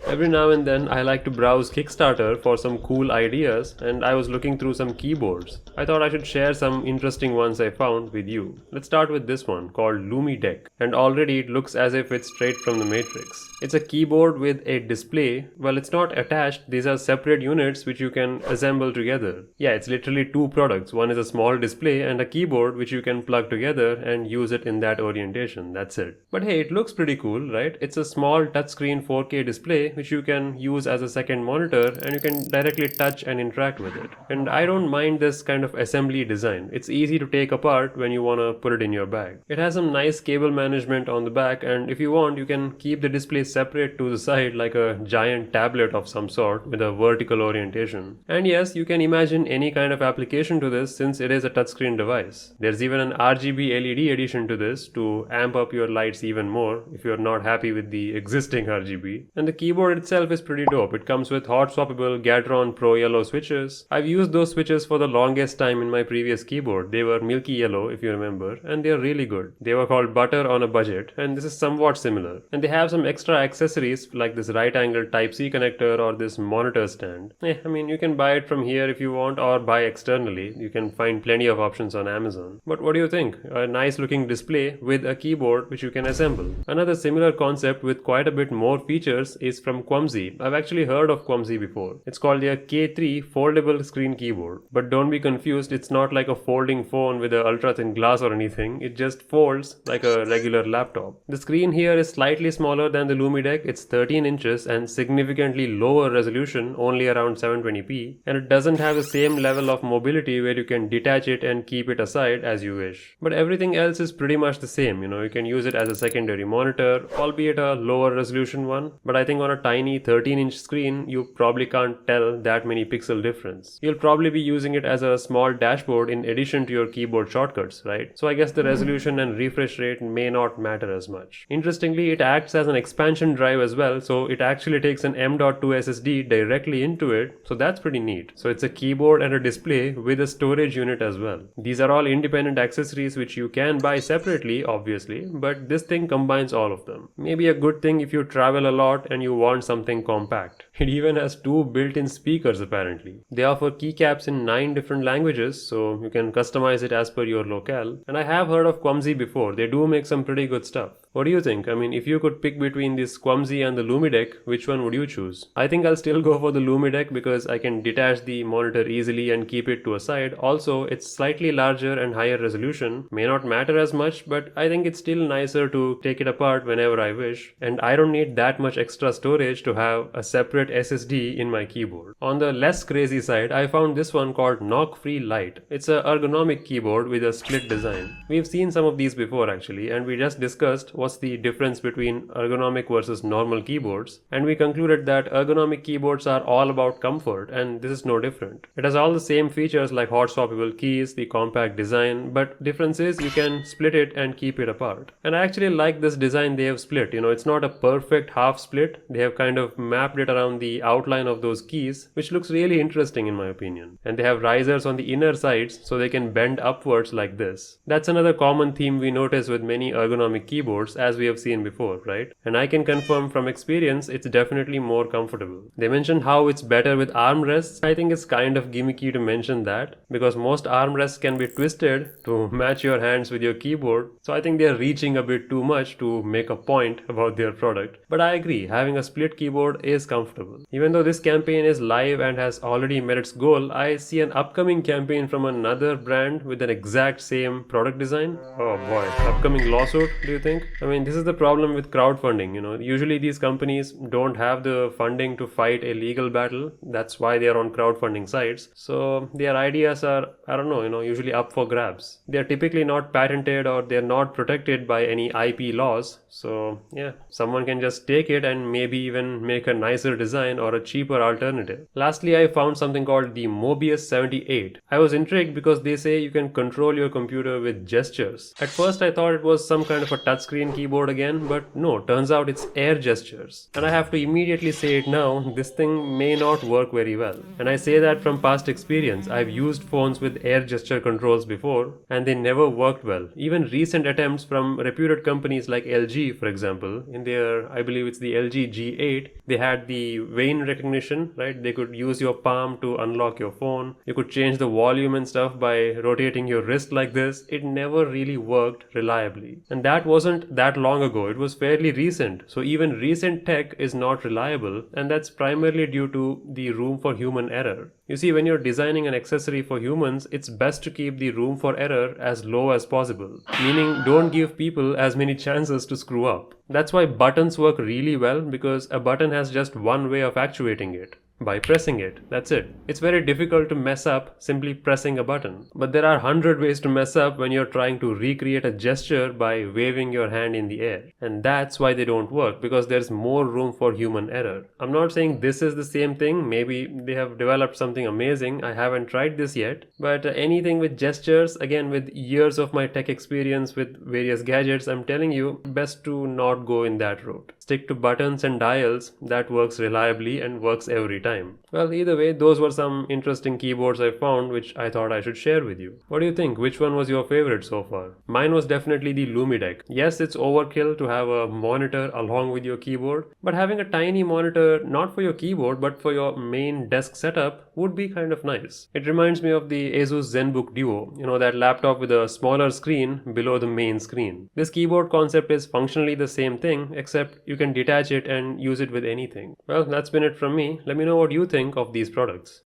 Every now and then I like to browse Kickstarter for some cool ideas, and I was looking through some keyboards. I thought I should share some interesting ones I found with you. Let's start with this one called LumiDeck, and already it looks as if it's straight from the Matrix. It's a keyboard with a display. Well, it's not attached, these are separate units which you can assemble together. Yeah, it's literally two products. One is a small display and a keyboard which you can plug together and use it in that orientation. That's it. But hey, it looks pretty cool, right? It's a small touchscreen 4K display which you can use as a second monitor, and you can directly touch and interact with it. And I don't mind this kind of assembly design. It's easy to take apart when you want to put it in your bag. It has some nice cable management on the back, and if you want, you can keep the display separate to the side like a giant tablet of some sort with a vertical orientation. And yes, you can imagine any kind of application to this since it is a touchscreen device. There's even an RGB LED addition to this to amp up your lights even more if you're not happy with the existing RGB. And the keyboard itself is pretty dope. It comes with hot swappable Gateron Pro Yellow switches. I've used those switches for the longest time in my previous keyboard. They were milky yellow if you remember, and they're really good. They were called butter on a budget, and this is somewhat similar. And they have some extra accessories like this right angle Type-C connector or this monitor stand. I mean, you can buy it from here if you want, or buy externally. You can find plenty of options on Amazon. But what do you think? A nice looking display with a keyboard which you can assemble. Another similar concept with quite a bit more features is from Quamzi. I've actually heard of Quamzi before. It's called the K3 foldable screen keyboard. But don't be confused, it's not like a folding phone with a ultra thin glass or anything. It just folds like a regular laptop. The screen here is slightly smaller than the LumiDeck. It's 13 inches and significantly lower resolution, only around 720p, and it doesn't have the same level of mobility where you can detach it and keep it aside as you wish. But everything else is pretty much the same. You can use it as a secondary monitor, albeit a lower resolution one, but I think on a tiny 13-inch screen you probably can't tell that many pixel difference. You'll probably be using it as a small dashboard in addition to your keyboard shortcuts, right? So I guess the resolution and refresh rate may not matter as much. Interestingly, it acts as an expansion drive as well, so it actually takes an M.2 SSD directly into it, so that's pretty neat. So it's a keyboard and a display with a storage unit as well. These are all independent accessories which you can buy separately, obviously, but this thing combines all of them. Maybe a good thing if you travel a lot and you want something compact. It even has two built-in speakers apparently. They offer keycaps in 9 different languages, so you can customize it as per your locale. And I have heard of Quamzi before. They do make some pretty good stuff. What do you think? I mean, if you could pick between this Quamzi and the LumiDeck, which one would you choose? I think I'll still go for the LumiDeck because I can detach the monitor easily and keep it to a side. Also, it's slightly larger and higher resolution. May not matter as much, but I think it's still nicer to take it apart whenever I wish. And I don't need that much extra storage to have a separate SSD in my keyboard. On the less crazy side, I found this one called Knock-Free Lite. It's a ergonomic keyboard with a split design. We've seen some of these before actually, and we just discussed what's the difference between ergonomic versus normal keyboards, and we concluded that ergonomic keyboards are all about comfort, and this is no different. It has all the same features like hot swappable keys, the compact design, but difference is you can split it and keep it apart. And I actually like this design they have split. It's not a perfect half split. They have kind of mapped it around the outline of those keys, which looks really interesting in my opinion. And they have risers on the inner sides so they can bend upwards like this. That's another common theme we notice with many ergonomic keyboards, as we have seen before, right? And I can confirm from experience it's definitely more comfortable. They mentioned how it's better with armrests. I think it's kind of gimmicky to mention that because most armrests can be twisted to match your hands with your keyboard, so I think they're reaching a bit too much to make a point about their product. But I agree, having a split keyboard is comfortable. Even though this campaign is live and has already met its goal, I see an upcoming campaign from another brand with an exact same product design. Oh boy, upcoming lawsuit, do you think? I mean, this is the problem with crowdfunding. Usually these companies don't have the funding to fight a legal battle. That's why they are on crowdfunding sites. So their ideas are, I don't know, usually up for grabs. They are typically not patented or they're not protected by any IP laws. So yeah, someone can just take it and maybe even make a nicer design or a cheaper alternative. Lastly, I found something called the Mobius 78. I was intrigued because they say you can control your computer with gestures. At first I thought it was some kind of a touchscreen Indian keyboard again, but no, turns out it's air gestures. And I have to immediately say it now, this thing may not work very well. And I say that from past experience. I've used phones with air gesture controls before, and they never worked well. Even recent attempts from reputed companies like LG, for example, in their, I believe it's the LG G8, they had the vein recognition, right? They could use your palm to unlock your phone. You could change the volume and stuff by rotating your wrist like this. It never really worked reliably. And that wasn't that long ago. It was fairly recent. So even recent tech is not reliable, and that's primarily due to the room for human error. You see, when you're designing an accessory for humans, it's best to keep the room for error as low as possible. Meaning, don't give people as many chances to screw up. That's why buttons work really well, because a button has just one way of actuating it. By pressing it. That's it. It's very difficult to mess up simply pressing a button. But there are 100 ways to mess up when you're trying to recreate a gesture by waving your hand in the air. And that's why they don't work, because there's more room for human error. I'm not saying this is the same thing. Maybe they have developed something amazing. I haven't tried this yet. But anything with gestures, again, with years of my tech experience with various gadgets, I'm telling you, best to not go in that route. Stick to buttons and dials. That works reliably and works every time. Well, either way, those were some interesting keyboards I found which I thought I should share with you. What do you think? Which one was your favorite so far? Mine was definitely the LumiDeck. Yes, it's overkill to have a monitor along with your keyboard, but having a tiny monitor not for your keyboard but for your main desk setup would be kind of nice. It reminds me of the Asus ZenBook Duo, that laptop with a smaller screen below the main screen. This keyboard concept is functionally the same thing, except you can detach it and use it with anything. Well, that's been it from me. Let me know what you think of these products.